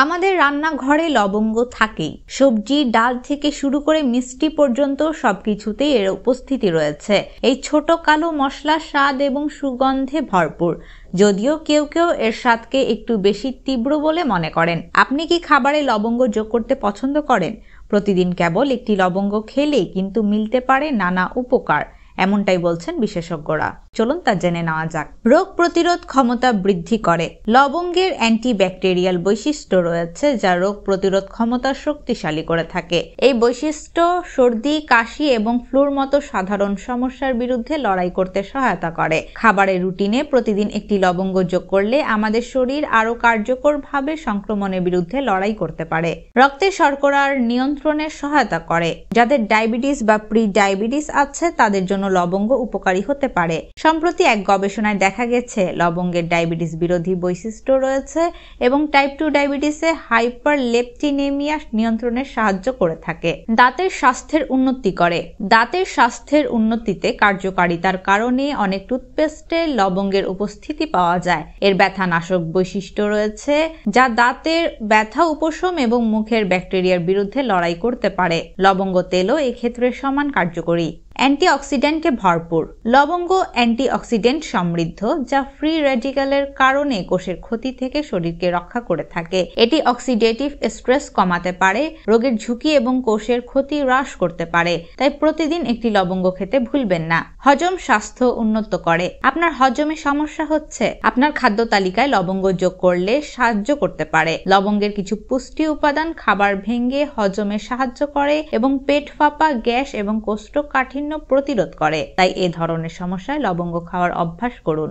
আমাদের রান্নাঘরে লবঙ্গ থাকেই। সবজি, ডাল থেকে শুরু করে মিষ্টি পর্যন্ত সবকিছুতেই এর উপস্থিতি রয়েছে। এই ছোট কালো মশলা স্বাদ এবং সুগন্ধে ভরপুর, যদিও কেউ কেউ এর স্বাদকে একটু বেশি তীব্র বলে মনে করেন। আপনি কি খাবারে লবঙ্গ যোগ করতে পছন্দ করেন? প্রতিদিন কেবল একটি লবঙ্গ খেলেই কিন্তু মিলতে পারে নানা উপকার, এমনটাই বলছেন বিশেষজ্ঞরা। চলুন তা জেনে নেওয়া যাক। রোগ প্রতিরোধ ক্ষমতা বৃদ্ধি করে। লবঙ্গের অ্যান্টিব্যাকটেরিয়াল বৈশিষ্ট্য রয়েছে যা রোগ প্রতিরোধ ক্ষমতা শক্তিশালী করে থাকে। এই বৈশিষ্ট্য সর্দি, কাশি এবং ফ্লুর মতো সাধারণ সমস্যার বিরুদ্ধে লড়াই করতে সহায়তা করে। খাবারের রুটিনে প্রতিদিন একটি লবঙ্গ যোগ করলে আমাদের শরীর আরও কার্যকরভাবে সংক্রমণের বিরুদ্ধে লড়াই করতে পারে। রক্তে শর্করার নিয়ন্ত্রণে সহায়তা করে। যাদের ডায়াবেটিস বা প্রি ডায়াবেটিস আছে তাদের জন্য লবঙ্গ উপকারী হতে পারে। সম্প্রতি এক গবেষণায় দেখা গেছে লবঙ্গের ডায়াবেটিস বিরোধী বৈশিষ্ট্য রয়েছে এবং টাইপ 2 ডায়াবেটিসে হাইপারলেপটিনেমিয়া নিয়ন্ত্রণে সাহায্য করে থাকে। দাঁতের স্বাস্থ্যের উন্নতি করে। দাঁতের স্বাস্থ্যের উন্নতিতে কার্যকারিতার কারণে অনেক টুথপেস্টে লবঙ্গের উপস্থিতি পাওয়া যায়। এর ব্যথানাশক বৈশিষ্ট্য রয়েছে যা দাঁতের ব্যথা উপশম এবং মুখের ব্যাকটেরিয়ার বিরুদ্ধে লড়াই করতে পারে। লবঙ্গ তেলও এক্ষেত্রে সমান কার্যকরী। অ্যান্টিঅক্সিডেন্টে ভরপুর। লবঙ্গ অ্যান্টিঅক্সিডেন্ট সমৃদ্ধ যা ফ্রি রেডিক্যালের কারণে কোষের ক্ষতি থেকে শরীরকে রক্ষা করে থাকে। এটি অক্সিডেটিভ স্ট্রেস কমাতে পারে, রোগের ঝুঁকি এবং কোষের ক্ষতি হ্রাস করতে পারে। তাই প্রতিদিন একটি লবঙ্গ খেতে ভুলবেন না। হজম স্বাস্থ্য উন্নত করে। আপনার হজমে সমস্যা হচ্ছে? আপনার খাদ্য তালিকায় লবঙ্গ যোগ করলে সাহায্য করতে পারে। লবঙ্গের কিছু পুষ্টি উপাদান খাবার ভেঙে হজমে সাহায্য করে এবং পেট ফাঁপা, গ্যাস এবং কোষ্ঠকাঠিন্য প্রতিরোধ করে। তাই এ ধরনের সমস্যায় লবঙ্গ খাওয়ার অভ্যাস করুন।